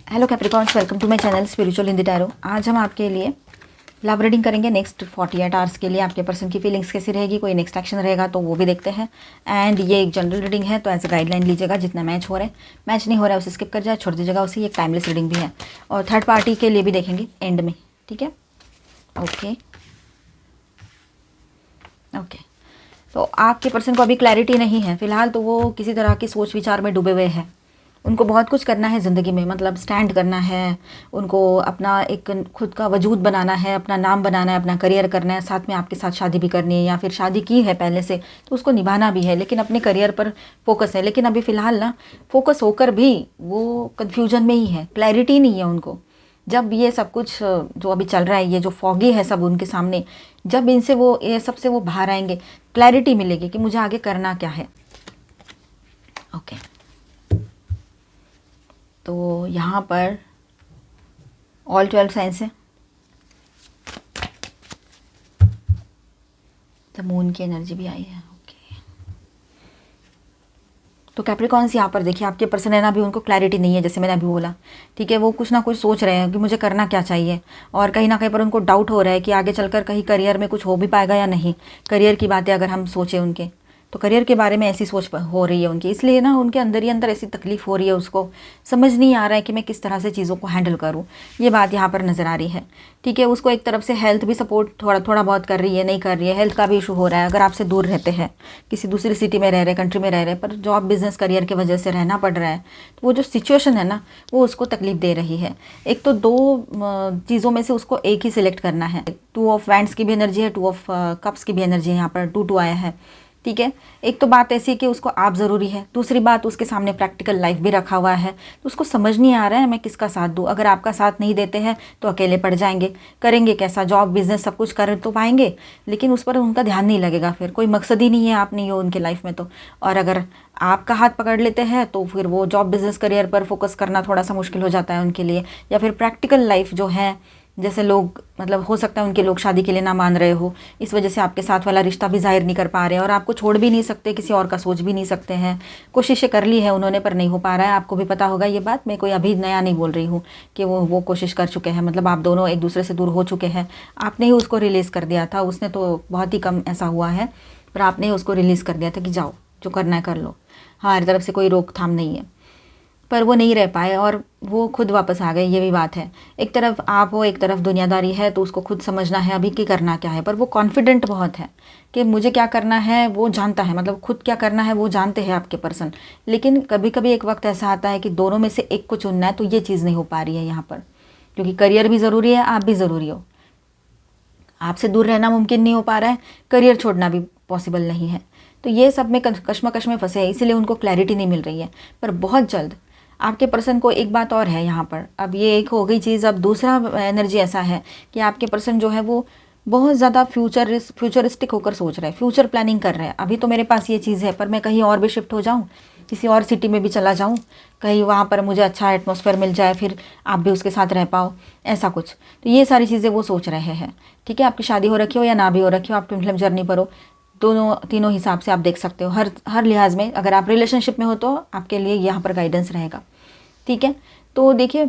Hello Capricorns, welcome to my channel spiritual in the tarot. आज हम आपके लिए लव रीडिंग करेंगे। नेक्स्ट 48 आवर्स के लिए आपके पर्सन की फीलिंग्स कैसी रहेगी, कोई नेक्स्ट एक्शन रहेगा तो वो भी देखते हैं। एंड ये एक जनरल रीडिंग है तो एज अ गाइडलाइन लीजिएगा। जितना मैच हो रहा है, मैच नहीं हो रहा है उसे स्किप कर जाए, छोड़ दीजिएगा उसे। एक टाइमलेस रीडिंग भी है और थर्ड पार्टी के लिए भी देखेंगे एंड में, ठीक है। ओके ओके, तो आपके पर्सन को अभी क्लैरिटी नहीं है फिलहाल, तो वो किसी तरह की सोच विचार में डूबे हुए हैं। उनको बहुत कुछ करना है ज़िंदगी में, मतलब स्टैंड करना है उनको, अपना एक खुद का वजूद बनाना है, अपना नाम बनाना है, अपना करियर करना है, साथ में आपके साथ शादी भी करनी है या फिर शादी की है पहले से तो उसको निभाना भी है, लेकिन अपने करियर पर फोकस है। लेकिन अभी फ़िलहाल ना फोकस होकर भी वो कन्फ्यूजन में ही है, क्लैरिटी नहीं है उनको। जब ये सब कुछ जो अभी चल रहा है, ये जो फॉगी है सब उनके सामने, जब इनसे वो ये सबसे वो बाहर आएंगे, क्लैरिटी मिलेगी कि मुझे आगे करना क्या है। ओके, तो यहाँ पर ऑल 12 साइंस है। द मून की एनर्जी भी आई है। ओके, तो कैप्रिकॉर्न्स यहाँ पर देखिए, आपके पर्सन है ना, अभी उनको क्लैरिटी नहीं है, जैसे मैंने अभी बोला, ठीक है। वो कुछ ना कुछ सोच रहे हैं कि मुझे करना क्या चाहिए, और कहीं ना कहीं पर उनको डाउट हो रहा है कि आगे चलकर कहीं करियर में कुछ हो भी पाएगा या नहीं। करियर की बातें अगर हम सोचें उनके, तो करियर के बारे में ऐसी सोच हो रही है उनकी, इसलिए ना उनके अंदर ही अंदर ऐसी तकलीफ हो रही है। उसको समझ नहीं आ रहा है कि मैं किस तरह से चीज़ों को हैंडल करूं। ये बात यहाँ पर नज़र आ रही है, ठीक है। उसको एक तरफ से हेल्थ भी सपोर्ट थोड़ा थोड़ा बहुत कर रही है, नहीं कर रही है, हेल्थ का भी इशू हो रहा है। अगर आपसे दूर रहते हैं, किसी दूसरी सिटी में रह रहे, कंट्री में रह रहे, पर जॉब बिजनेस करियर की वजह से रहना पड़ रहा है, तो वो जो सिचुएशन है ना वो उसको तकलीफ दे रही है। एक तो दो चीज़ों में से उसको एक ही सिलेक्ट करना है। 2 ऑफ वैंड्स की भी एनर्जी है, 2 ऑफ कप्स की भी एनर्जी है, यहाँ पर 2 आया है, ठीक है। एक तो बात ऐसी है कि उसको आप ज़रूरी है, दूसरी बात उसके सामने प्रैक्टिकल लाइफ भी रखा हुआ है, तो उसको समझ नहीं आ रहा है मैं किसका साथ दूँ। अगर आपका साथ नहीं देते हैं तो अकेले पड़ जाएंगे, करेंगे कैसा, जॉब बिजनेस सब कुछ कर तो पाएंगे लेकिन उस पर उनका ध्यान नहीं लगेगा, फिर कोई मकसद ही नहीं है आप नहीं हो उनके लाइफ में तो। और अगर आपका हाथ पकड़ लेते हैं तो फिर वो जॉब बिजनेस करियर पर फोकस करना थोड़ा सा मुश्किल हो जाता है उनके लिए। या फिर प्रैक्टिकल लाइफ जो है, जैसे लोग, मतलब हो सकता है उनके लोग शादी के लिए ना मान रहे हो, इस वजह से आपके साथ वाला रिश्ता भी जाहिर नहीं कर पा रहे हैं, और आपको छोड़ भी नहीं सकते, किसी और का सोच भी नहीं सकते हैं। कोशिशें कर ली है उन्होंने पर नहीं हो पा रहा है। आपको भी पता होगा ये बात, मैं कोई अभी नया नहीं बोल रही हूँ कि वो कोशिश कर चुके हैं, मतलब आप दोनों एक दूसरे से दूर हो चुके हैं। आपने ही उसको रिलीज़ कर दिया था, उसने तो बहुत ही कम ऐसा हुआ है, पर आपने ही उसको रिलीज़ कर दिया था कि जाओ जो करना है कर लो, हमारी तरफ से कोई रोकथाम नहीं है। पर वो नहीं रह पाए और वो खुद वापस आ गए, ये भी बात है। एक तरफ आप हो, एक तरफ दुनियादारी है, तो उसको खुद समझना है अभी कि करना क्या है। पर वो कॉन्फिडेंट बहुत है कि मुझे क्या करना है वो जानता है, मतलब खुद क्या करना है वो जानते हैं आपके पर्सन। लेकिन कभी कभी एक वक्त ऐसा आता है कि दोनों में से एक को चुनना है, तो ये चीज़ नहीं हो पा रही है यहाँ पर, क्योंकि करियर भी ज़रूरी है, आप भी ज़रूरी हो। आपसे दूर रहना मुमकिन नहीं हो पा रहा है, करियर छोड़ना भी पॉसिबल नहीं है, तो ये सब में कश्मकश में फंसे हैं, इसीलिए उनको क्लैरिटी नहीं मिल रही है। पर बहुत जल्द आपके पर्सन को एक बात और है यहाँ पर, अब ये एक हो गई चीज़, अब दूसरा एनर्जी ऐसा है कि आपके पर्सन जो है वो बहुत ज़्यादा फ्यूचरिस्टिक होकर सोच रहा है, फ्यूचर प्लानिंग कर रहे हैं। अभी तो मेरे पास ये चीज़ है, पर मैं कहीं और भी शिफ्ट हो जाऊँ, किसी और सिटी में भी चला जाऊँ, कहीं वहाँ पर मुझे अच्छा एटमॉस्फेयर मिल जाए, फिर आप भी उसके साथ रह पाओ, ऐसा कुछ। तो ये सारी चीज़ें वो सोच रहे हैं, ठीक है। आपकी शादी हो रखी हो या ना भी हो रखी हो, आप ट्विन फ्लेम जर्नी पर हो, दोनों तीनों हिसाब से आप देख सकते हो, हर लिहाज में। अगर आप रिलेशनशिप में हो तो आपके लिए यहाँ पर गाइडेंस रहेगा, ठीक है। तो देखिए,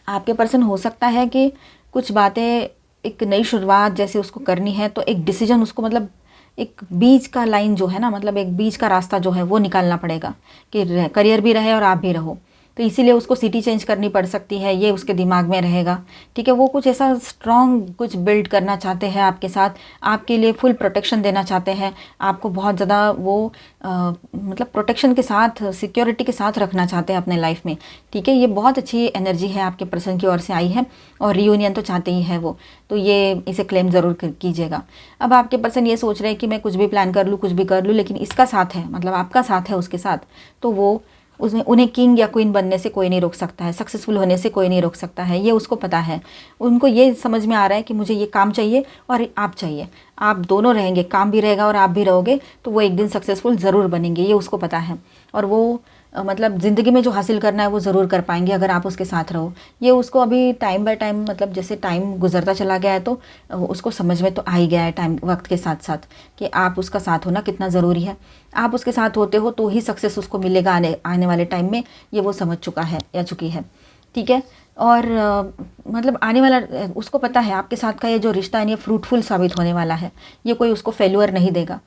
आपके पर्सन हो सकता है कि कुछ बातें, एक नई शुरुआत जैसे उसको करनी है, तो एक डिसीजन उसको, मतलब एक बीच का लाइन जो है ना, मतलब एक बीच का रास्ता जो है वो निकालना पड़ेगा कि करियर भी रहे और आप भी रहो। तो इसीलिए उसको सिटी चेंज करनी पड़ सकती है, ये उसके दिमाग में रहेगा, ठीक है। वो कुछ ऐसा स्ट्रॉन्ग कुछ बिल्ड करना चाहते हैं आपके साथ, आपके लिए फुल प्रोटेक्शन देना चाहते हैं, आपको बहुत ज़्यादा वो मतलब प्रोटेक्शन के साथ, सिक्योरिटी के साथ रखना चाहते हैं अपने लाइफ में, ठीक है। ये बहुत अच्छी एनर्जी है आपके पर्सन की ओर से आई है, और रियूनियन तो चाहते ही है वो, तो ये इसे क्लेम ज़रूर कीजिएगा। अब आपके पर्सन ये सोच रहे हैं कि मैं कुछ भी प्लान कर लूँ, कुछ भी कर लूँ, लेकिन इसका साथ है, मतलब आपका साथ है उसके साथ, तो वो उसमें उन्हें किंग या क्वीन बनने से कोई नहीं रोक सकता है, सक्सेसफुल होने से कोई नहीं रोक सकता है, ये उसको पता है। उनको ये समझ में आ रहा है कि मुझे ये काम चाहिए और आप चाहिए, आप दोनों रहेंगे, काम भी रहेगा और आप भी रहोगे, तो वो एक दिन सक्सेसफुल ज़रूर बनेंगे, ये उसको पता है। और वो मतलब ज़िंदगी में जो हासिल करना है वो ज़रूर कर पाएंगे अगर आप उसके साथ रहो। ये उसको अभी टाइम बाय टाइम, मतलब जैसे टाइम गुजरता चला गया है तो उसको समझ में तो आ ही गया है टाइम वक्त के साथ साथ कि आप उसका साथ होना कितना ज़रूरी है। आप उसके साथ होते हो तो ही सक्सेस उसको मिलेगा आने वाले टाइम में, ये वो समझ चुका है या चुकी है, ठीक है। और मतलब आने वाला उसको पता है आपके साथ का ये जो रिश्ता है ये फ्रूटफुल साबित होने वाला है, ये कोई उसको फेल्यूर नहीं देगा,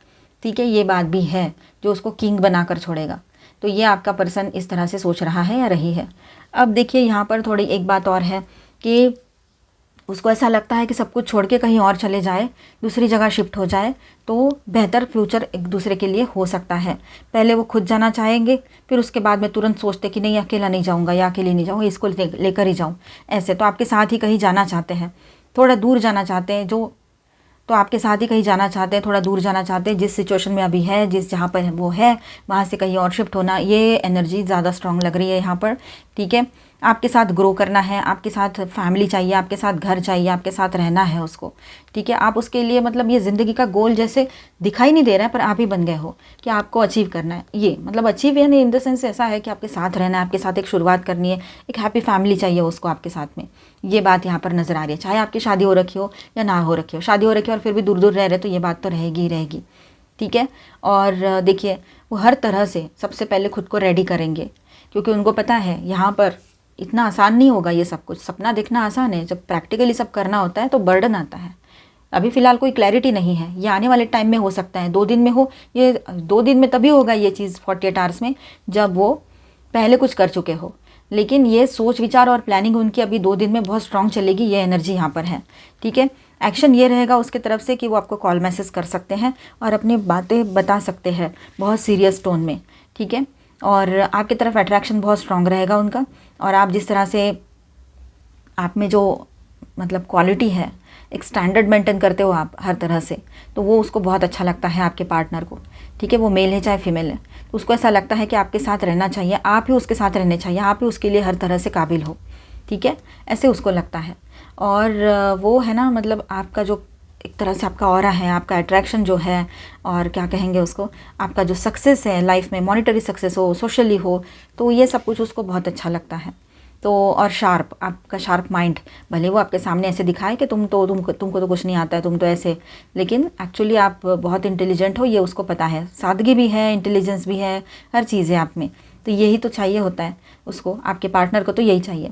ठीक है। ये बात भी है जो उसको किंग बनाकर छोड़ेगा। तो ये आपका पर्सन इस तरह से सोच रहा है या रही है। अब देखिए यहाँ पर थोड़ी एक बात और है कि उसको ऐसा लगता है कि सब कुछ छोड़ के कहीं और चले जाए, दूसरी जगह शिफ्ट हो जाए तो बेहतर फ्यूचर एक दूसरे के लिए हो सकता है। पहले वो खुद जाना चाहेंगे, फिर उसके बाद में तुरंत सोचते कि नहीं अकेला नहीं जाऊंगा या अकेली नहीं जाऊंगा, इसको लेकर ही जाऊं। ऐसे तो आपके साथ ही कहीं जाना चाहते हैं, थोड़ा दूर जाना चाहते हैं, जो तो आपके साथ ही कहीं जाना चाहते हैं, थोड़ा दूर जाना चाहते हैं, जिस सिचुएशन में अभी है, जिस जहाँ पर वो है वहाँ से कहीं और शिफ्ट होना, ये एनर्जी ज़्यादा स्ट्रांग लग रही है यहाँ पर, ठीक है। आपके साथ ग्रो करना है, आपके साथ फैमिली चाहिए, आपके साथ घर चाहिए, आपके साथ रहना है उसको, ठीक है। आप उसके लिए मतलब ये ज़िंदगी का गोल जैसे दिखाई नहीं दे रहा है पर आप ही बन गए हो कि आपको अचीव करना है। ये मतलब अचीव यानी इन द सेंस ऐसा है कि आपके साथ रहना है, आपके साथ एक शुरुआत करनी है, एक हैप्पी फैमिली चाहिए उसको आपके साथ में। ये बात यहाँ पर नज़र आ रही है, चाहे आपकी शादी हो रखी हो या ना हो रखी हो। शादी हो रखी हो और फिर भी दूर दूर रह रहे तो ये बात तो रहेगी ही रहेगी, ठीक है। और देखिए वो हर तरह से सबसे पहले खुद को रेडी करेंगे, क्योंकि उनको पता है यहाँ पर इतना आसान नहीं होगा ये सब कुछ। सपना देखना आसान है, जब प्रैक्टिकली सब करना होता है तो बर्डन आता है। अभी फ़िलहाल कोई क्लैरिटी नहीं है, ये आने वाले टाइम में हो सकता है, 2 दिन में हो, ये 2 दिन में तभी होगा ये चीज़ 48 आवर्स में, जब वो पहले कुछ कर चुके हो। लेकिन ये सोच विचार और प्लानिंग उनकी अभी 2 दिन में बहुत स्ट्रांग चलेगी, ये एनर्जी यहाँ पर है, ठीक है। एक्शन ये रहेगा उसके तरफ से कि वो आपको कॉल मैसेज कर सकते हैं और अपनी बातें बता सकते हैं बहुत सीरियस टोन में, ठीक है। और आपकी तरफ अट्रैक्शन बहुत स्ट्रांग रहेगा उनका, और आप जिस तरह से आप में जो मतलब क्वालिटी है, एक स्टैंडर्ड मेंटेन करते हो आप हर तरह से, तो वो उसको बहुत अच्छा लगता है आपके पार्टनर को, ठीक है। वो मेल है चाहे फीमेल है, तो उसको ऐसा लगता है कि आपके साथ रहना चाहिए, आप ही उसके साथ रहने चाहिए, आप ही उसके लिए हर तरह से काबिल हो, ठीक है। ऐसे उसको लगता है। और वो है ना मतलब आपका जो एक तरह से आपका ऑरा है, आपका अट्रैक्शन जो है, और क्या कहेंगे उसको, आपका जो सक्सेस है लाइफ में, मॉनेटरी सक्सेस हो, सोशली हो, तो ये सब कुछ उसको बहुत अच्छा लगता है। तो और शार्प, आपका शार्प माइंड, भले वो आपके सामने ऐसे दिखाए कि तुमको तो कुछ नहीं आता है, तुम तो ऐसे, लेकिन एक्चुअली आप बहुत इंटेलिजेंट हो, ये उसको पता है। सादगी भी है, इंटेलिजेंस भी है, हर चीज़ है आप में। तो यही तो चाहिए होता है उसको, आपके पार्टनर को तो यही चाहिए,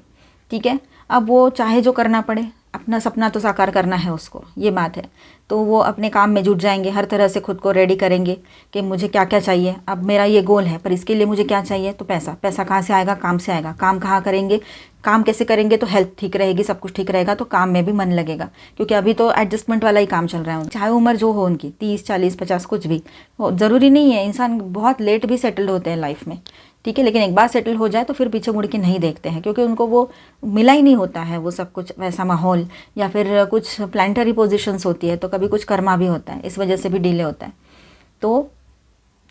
ठीक है। अब वो चाहे जो करना पड़े, अपना सपना तो साकार करना है उसको, ये बात है। तो वो अपने काम में जुट जाएंगे, हर तरह से खुद को रेडी करेंगे कि मुझे क्या क्या चाहिए, अब मेरा ये गोल है पर इसके लिए मुझे क्या चाहिए, तो पैसा। पैसा कहाँ से आएगा? काम से आएगा। काम कहाँ करेंगे? काम कैसे करेंगे? तो हेल्थ ठीक रहेगी, सब कुछ ठीक रहेगा तो काम में भी मन लगेगा, क्योंकि अभी तो एडजस्टमेंट वाला ही काम चल रहा है। चाहे उम्र जो हो उनकी 30, 40, 50 कुछ भी हो, ज़रूरी नहीं है। इंसान बहुत लेट भी सेटल्ड होते हैं लाइफ में, ठीक है। लेकिन एक बार सेटल हो जाए तो फिर पीछे मुड़ के नहीं देखते हैं, क्योंकि उनको वो मिला ही नहीं होता है वो सब कुछ, वैसा माहौल, या फिर कुछ प्लानिटरी पोजीशंस होती है तो कभी कुछ कर्मा भी होता है, इस वजह से भी डिले होता है। तो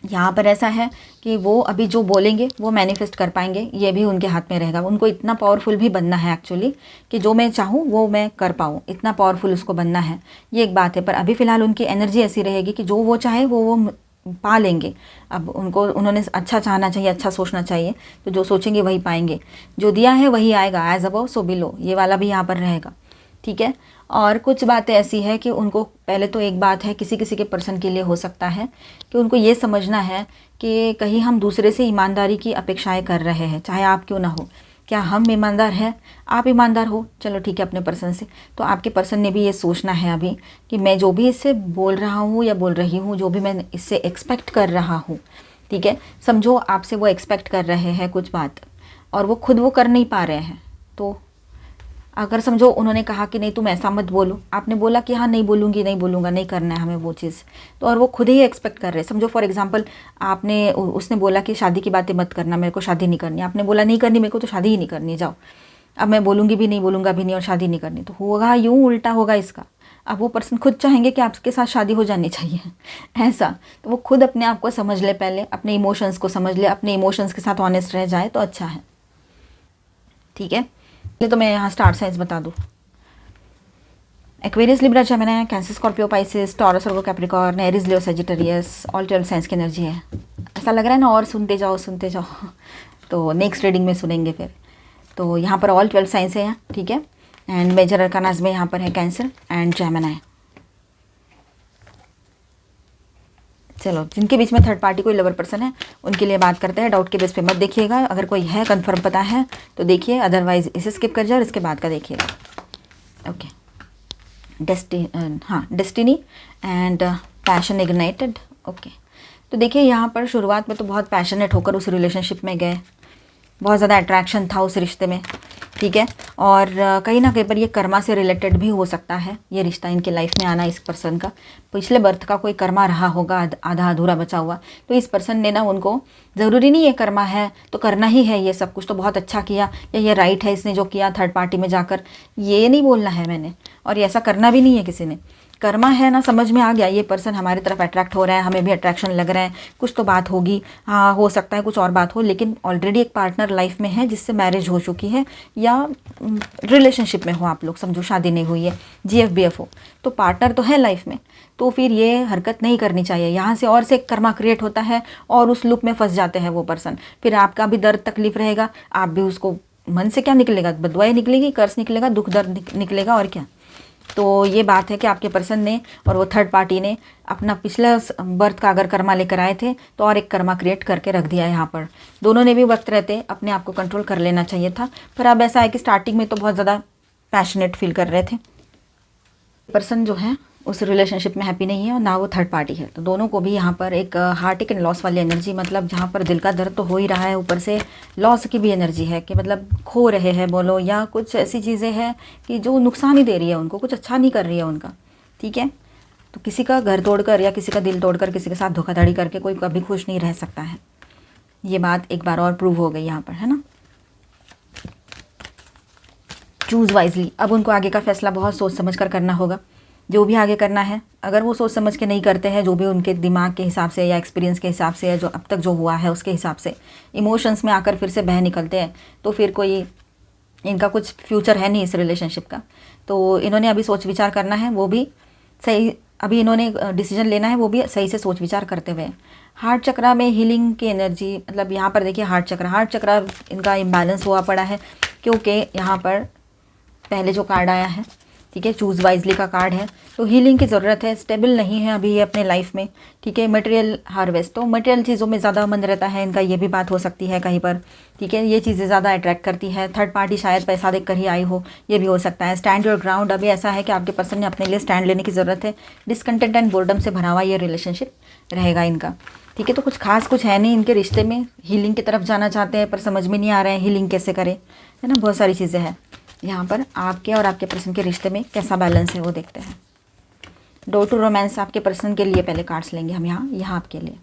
यहाँ पर ऐसा है कि वो अभी जो बोलेंगे वो मैनिफेस्ट कर पाएंगे, ये भी उनके हाथ में रहेगा। उनको इतना पावरफुल भी बनना है एक्चुअली, कि जो मैं चाहूँ वो मैं कर पाऊँ, इतना पावरफुल उसको बनना है, ये एक बात है। पर अभी फ़िलहाल उनकी एनर्जी ऐसी रहेगी कि जो वो चाहे वो पा लेंगे। अब उन्होंने अच्छा चाहना चाहिए, अच्छा सोचना चाहिए, तो जो सोचेंगे वही पाएंगे। जो दिया है वही आएगा, एज अबव सो बिलो, ये वाला भी यहाँ पर रहेगा, ठीक है। और कुछ बातें ऐसी है कि उनको पहले तो एक बात है, किसी किसी के पर्सन के लिए हो सकता है कि उनको ये समझना है कि कहीं हम दूसरे से ईमानदारी की अपेक्षाएं कर रहे हैं, चाहे आप क्यों ना हो। क्या हम ईमानदार हैं? आप ईमानदार हो, चलो ठीक है, अपने पर्सन से। तो आपके पर्सन ने भी ये सोचना है अभी कि मैं जो भी इससे बोल रहा हूँ या बोल रही हूँ, जो भी मैं इससे एक्सपेक्ट कर रहा हूँ, ठीक है। समझो आपसे वो एक्सपेक्ट कर रहे हैं कुछ बात, और वो खुद वो कर नहीं पा रहे हैं। तो अगर समझो उन्होंने कहा कि नहीं तुम ऐसा मत बोलो, आपने बोला कि हाँ नहीं बोलूँगी, नहीं बोलूँगा, नहीं करना है हमें वो चीज़, तो और वो खुद ही एक्सपेक्ट कर रहे हैं। समझो फॉर एग्जांपल आपने उसने बोला कि शादी की बातें मत करना, मेरे को शादी नहीं करनी, आपने बोला नहीं करनी मेरे को, तो शादी ही नहीं करनी, जाओ। अब मैं बोलूँगी भी नहीं, बोलूँगा भी नहीं और शादी नहीं करनी, तो होगा यूँ, उल्टा होगा इसका। अब वो पर्सन खुद चाहेंगे कि आपके साथ शादी हो जानी चाहिए ऐसा, तो वो खुद अपने आप को समझ ले, पहले अपने इमोशंस को समझ ले, अपने इमोशंस के साथ ऑनेस्ट रह जाए तो अच्छा है, ठीक है। तो मैं यहाँ स्टार साइंस बता दूँ। Aquarius, Libra, Gemini, Cancer, Scorpio, Pisces, Taurus, Virgo, Capricorn, Aries, Leo, Sagittarius, all 12 science की एनर्जी है। ऐसा लग रहा है ना, और सुनते जाओ सुनते जाओ तो नेक्स्ट रीडिंग में सुनेंगे फिर। तो यहाँ पर ऑल 12 साइंस है, ठीक है। एंड मेजर अरकानास में यहाँ पर है कैंसर एंड जेमिनी। चलो, जिनके बीच में थर्ड पार्टी कोई लवर पर्सन है उनके लिए बात करते हैं। डाउट के बेस पे मत देखिएगा, अगर कोई है कंफर्म पता है तो देखिए, अदरवाइज इसे स्किप कर जाए और इसके बाद का देखिएगा। Okay, destiny and passion ignited. Okay, तो देखिए यहाँ पर शुरुआत में तो बहुत पैशनेट होकर उस रिलेशनशिप में गए, बहुत ज़्यादा अट्रैक्शन था उस रिश्ते में, ठीक है। और कहीं ना कहीं पर ये कर्मा से रिलेटेड भी हो सकता है, ये रिश्ता इनके लाइफ में आना इस पर्सन का पिछले बर्थ का कोई कर्मा रहा होगा आधा अधूरा बचा हुआ, तो इस पर्सन ने ना उनको, ज़रूरी नहीं ये कर्मा है तो करना ही है ये सब कुछ, तो बहुत अच्छा किया या ये राइट है इसने जो किया थर्ड पार्टी में जाकर, ये नहीं बोलना है मैंने, और ऐसा करना भी नहीं है किसी ने। कर्मा है ना, समझ में आ गया, ये पर्सन हमारी तरफ अट्रैक्ट हो रहा है, हमें भी अट्रैक्शन लग रहा है, कुछ तो बात होगी, हाँ हो सकता है कुछ और बात हो, लेकिन ऑलरेडी एक पार्टनर लाइफ में है जिससे मैरिज हो चुकी है या रिलेशनशिप में हो आप लोग, समझो शादी नहीं हुई है, GFBF हो, तो पार्टनर तो है लाइफ में, तो फिर ये हरकत नहीं करनी चाहिए। यहाँ से और से कर्मा क्रिएट होता है और उस लूप में फंस जाते हैं वो पर्सन, फिर आपका भी दर्द तकलीफ रहेगा, आप भी उसको, मन से क्या निकलेगा, बदवाएं निकलेगी, कर्ज निकलेगा, दुख दर्द निकलेगा, और क्या। तो ये बात है कि आपके पर्सन ने और वो थर्ड पार्टी ने अपना पिछला बर्थ का अगर कर्मा लेकर आए थे तो और एक कर्मा क्रिएट करके रख दिया है यहाँ पर। दोनों ने भी वक्त रहते अपने आप को कंट्रोल कर लेना चाहिए था, पर अब ऐसा है कि स्टार्टिंग में तो बहुत ज़्यादा पैशनेट फील कर रहे थे। पर्सन जो है उस रिलेशनशिप में हैप्पी नहीं है और ना वो थर्ड पार्टी है, तो दोनों को भी यहाँ पर एक हार्ट एंड लॉस वाली एनर्जी, मतलब जहाँ पर दिल का दर्द तो हो ही रहा है, ऊपर से लॉस की भी एनर्जी है कि मतलब खो रहे हैं बोलो, या कुछ ऐसी चीज़ें हैं कि जो नुकसान ही दे रही है उनको, कुछ अच्छा नहीं कर रही है उनका, ठीक है। तो किसी का घर तोड़कर या किसी का दिल तोड़कर किसी के साथ धोखाधड़ी करके कोई कभी खुश नहीं रह सकता है, ये बात एक बार और प्रूव हो गई यहाँ पर, है ना। चूज़ वाइजली, अब उनको आगे का फैसला बहुत सोच समझ कर करना होगा, जो भी आगे करना है। अगर वो सोच समझ के नहीं करते हैं, जो भी उनके दिमाग के हिसाब से या एक्सपीरियंस के हिसाब से या जो अब तक जो हुआ है उसके हिसाब से इमोशंस में आकर फिर से बह निकलते हैं, तो फिर कोई इनका कुछ फ्यूचर है नहीं इस रिलेशनशिप का। तो इन्होंने अभी सोच विचार करना है, वो भी सही, अभी इन्होंने डिसीजन लेना है वो भी सही से सोच विचार करते हुए। हार्ट चक्रा में हीलिंग की एनर्जी, मतलब यहाँ पर देखिए हार्ट चक्रा इनका इम्बैलेंस हुआ पड़ा है, क्योंकि यहाँ पर पहले जो कार्ड आया है, ठीक है, चूज़ वाइजली का कार्ड है, तो हीलिंग की ज़रूरत है, स्टेबल नहीं है अभी ये अपने लाइफ में, ठीक है। मटेरियल हार्वेस्ट, तो मटेरियल चीज़ों में ज़्यादा मन रहता है इनका, ये भी बात हो सकती है कहीं पर, ठीक है, ये चीज़ें ज़्यादा अट्रैक्ट करती है। थर्ड पार्टी शायद पैसा देख कर ही आई हो, ये भी हो सकता है। स्टैंड योर ग्राउंड, अभी ऐसा है कि आपके पर्सन ने अपने लिए स्टैंड लेने की ज़रूरत है। डिसकंटेंट एंड बोर्डम से भरा हुआ ये रिलेशनशिप रहेगा इनका, ठीक है। तो कुछ खास कुछ है नहीं इनके रिश्ते में, हीलिंग की तरफ जाना चाहते हैं पर समझ में नहीं आ रहे हैं हीलिंग कैसे करें, है ना, बहुत सारी चीज़ें हैं यहाँ पर। आपके और आपके पर्सन के रिश्ते में कैसा बैलेंस है वो देखते हैं। डोर टू रोमांस आपके पर्सन के लिए पहले कार्ड्स लेंगे हम, यहाँ आपके लिए,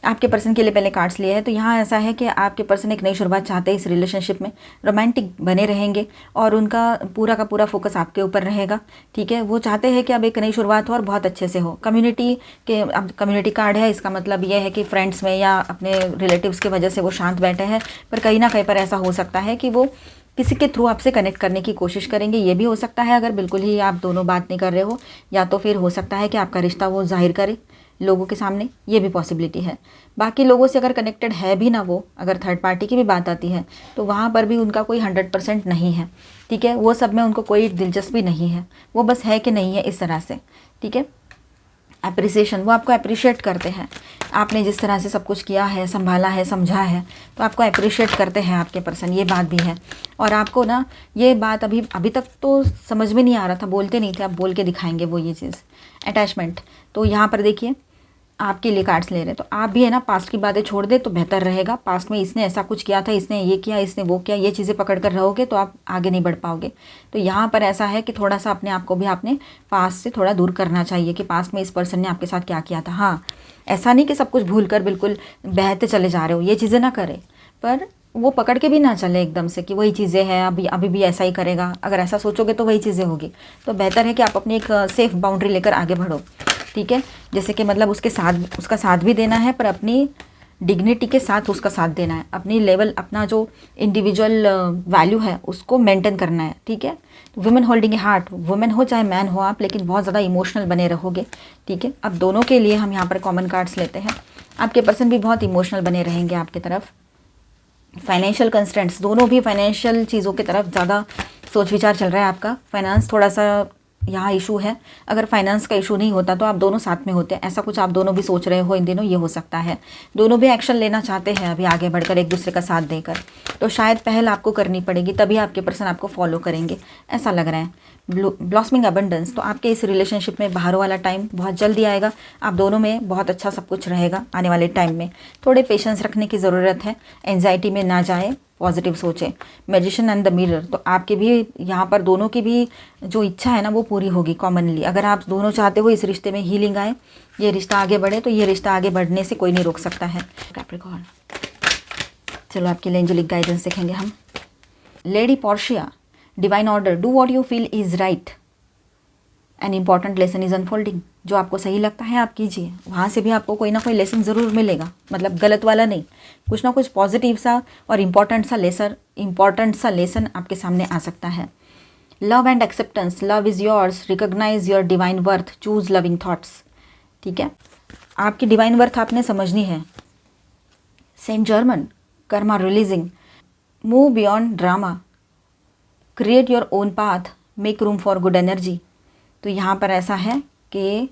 आपके पर्सन के लिए पहले कार्ड्स लिए हैं। तो यहाँ ऐसा है कि आपके पर्सन एक नई शुरुआत चाहते हैं इस रिलेशनशिप में, रोमांटिक बने रहेंगे और उनका पूरा का पूरा फोकस आपके ऊपर रहेगा, ठीक है। वो चाहते हैं कि अब एक नई शुरुआत हो और बहुत अच्छे से हो। कम्युनिटी के, अब कम्युनिटी कार्ड है, इसका मतलब ये है कि फ्रेंड्स में या अपने रिलेटिव्स की वजह से वो शांत बैठे हैं, पर कहीं ना कहीं पर ऐसा हो सकता है कि वो किसी के थ्रू आपसे कनेक्ट करने की कोशिश करेंगे, ये भी हो सकता है अगर बिल्कुल ही आप दोनों बात नहीं कर रहे हो, या तो फिर हो सकता है कि आपका रिश्ता वो जाहिर करे लोगों के सामने, ये भी पॉसिबिलिटी है। बाकी लोगों से अगर कनेक्टेड है भी ना वो, अगर थर्ड पार्टी की भी बात आती है तो वहाँ पर भी उनका कोई 100% नहीं है, ठीक है। वो सब में उनको कोई दिलचस्पी नहीं है, वो बस है कि नहीं है इस तरह से, ठीक है। अप्रिसिएशन, वो आपको अप्रिशिएट करते हैं, आपने जिस तरह से सब कुछ किया है, संभाला है, समझा है, तो आपको अप्रिशिएट करते हैं आपके पर्सन, ये बात भी है। और आपको ना ये बात अभी तक तो समझ में नहीं आ रहा था, बोलते नहीं थे, आप बोल के दिखाएंगे वो ये चीज़। अटैचमेंट, तो यहाँ पर देखिए आपके लिए कार्ड्स ले रहे हैं, तो आप भी है ना पास्ट की बातें छोड़ दे तो बेहतर रहेगा। पास्ट में इसने ऐसा कुछ किया था, इसने ये किया, इसने वो किया, ये चीज़ें पकड़ कर रहोगे तो आप आगे नहीं बढ़ पाओगे। तो यहाँ पर ऐसा है कि थोड़ा सा अपने आप को भी आपने पास्ट से थोड़ा दूर करना चाहिए कि पास्ट में इस पर्सन ने आपके साथ क्या किया था। हाँ, ऐसा नहीं कि सब कुछ भूल कर बिल्कुल बहते चले जा रहे हो, ये चीज़ें ना करें, पर वो पकड़ के भी ना चले एकदम से कि वही चीज़ें हैं, अभी भी ऐसा ही करेगा। अगर ऐसा सोचोगे तो वही चीज़ें होगी। तो बेहतर है कि आप अपनी एक सेफ बाउंड्री लेकर आगे बढ़ो, ठीक है। जैसे कि मतलब उसका साथ भी देना है, पर अपनी डिग्निटी के साथ उसका साथ देना है, अपनी लेवल, अपना जो इंडिविजुअल वैल्यू है उसको मेंटेन करना है, ठीक है। वुमेन होल्डिंग ए हार्ट, वुमेन हो चाहे मैन हो आप, लेकिन बहुत ज़्यादा इमोशनल बने रहोगे, ठीक है। अब दोनों के लिए हम यहाँ पर कॉमन कार्ड्स लेते हैं। आपके पर्सन भी बहुत इमोशनल बने रहेंगे आपकी तरफ। फाइनेंशियल कंस्ट्रेंट्स, दोनों भी फाइनेंशियल चीज़ों की तरफ ज़्यादा सोच विचार चल रहा है आपका। फाइनेंस थोड़ा सा यहाँ इशू है। अगर फाइनेंस का इशू नहीं होता तो आप दोनों साथ में होते, ऐसा कुछ आप दोनों भी सोच रहे हो इन दिनों, ये हो सकता है। दोनों भी एक्शन लेना चाहते हैं अभी आगे बढ़कर, एक दूसरे का साथ देकर। तो शायद पहल आपको करनी पड़ेगी, तभी आपके पर्सन आपको फॉलो करेंगे, ऐसा लग रहा है। ब्लॉसमिंग अबंडेंस, तो आपके इस रिलेशनशिप में बाहर वाला टाइम बहुत जल्दी आएगा। आप दोनों में बहुत अच्छा सब कुछ रहेगा आने वाले टाइम में। थोड़े पेशेंस रखने की ज़रूरत है, एंजाइटी में ना जाए, पॉजिटिव सोचें। मैजिशियन एंड द मिरर, तो आपके भी यहाँ पर दोनों की भी जो इच्छा है ना वो पूरी होगी कॉमनली। अगर आप दोनों चाहते हो इस रिश्ते में हीलिंग आए, ये रिश्ता आगे बढ़े, तो ये रिश्ता आगे बढ़ने से कोई नहीं रोक सकता है। कैप्रिकॉर्न, चलो आपके लिए एंजेलिक गाइडेंस देखेंगे हम। Lady Portia, divine order, do what you feel is right, an important lesson is unfolding. जो आपको सही लगता है आप कीजिए, वहाँ से भी आपको कोई ना कोई लेसन ज़रूर मिलेगा, मतलब गलत वाला नहीं, कुछ ना कुछ पॉजिटिव सा और इम्पॉर्टेंट सा लेसन आपके सामने आ सकता है। Love and acceptance, love is yours, recognise your divine worth, choose loving thoughts. ठीक है, आपकी डिवाइन वर्थ आपने समझनी है। Saint Germain, karma releasing, move beyond drama, create your own path, make room for good energy. तो यहाँ पर ऐसा है कि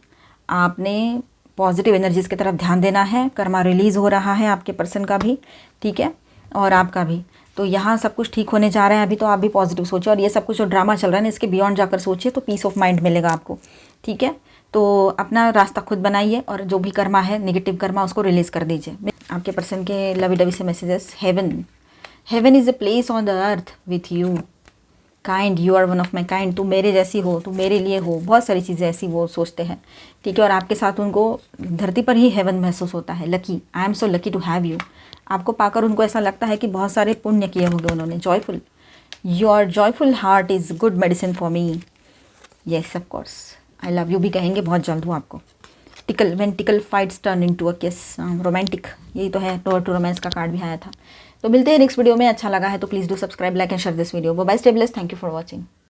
आपने पॉजिटिव एनर्जीज़ की तरफ ध्यान देना है। कर्मा रिलीज़ हो रहा है आपके पर्सन का भी, ठीक है, और आपका भी। तो यहाँ सब कुछ ठीक होने जा रहा है अभी, तो आप भी पॉजिटिव सोचिए, और ये सब कुछ जो ड्रामा चल रहा है ना इसके बियॉन्ड जाकर सोचिए, तो पीस ऑफ माइंड मिलेगा आपको। ठीक है, तो अपना रास्ता खुद बनाइए, और जो भी कर्मा है नेगेटिव कर्मा उसको रिलीज़ कर दीजिए। आपके पर्सन के लवी डवी से messages. Heaven is a place on the earth with you, kind, you are one of my kind, तू मेरे जैसी हो, तू मेरे लिए हो, बहुत सारी चीज़ें ऐसी वो सोचते हैं। ठीक है, और आपके साथ उनको धरती पर ही हेवन महसूस होता है। Lucky, I am so lucky to have you. आपको पाकर उनको ऐसा लगता है कि बहुत सारे पुण्य किए होंगे उन्होंने। Joyful, your joyful heart is good medicine for me. Yes of course, I love you भी कहेंगे बहुत जल्द वो आपको। Tackle, when tackle fights turn into a किस, रोमांटिक, यही तो है, डोर टू रोमांस का कार्ड भी आया था। तो मिलते हैं नेक्स्ट वीडियो में। अच्छा लगा है तो please do subscribe, like and share this video. Bye, stay blessed, thank you for watching.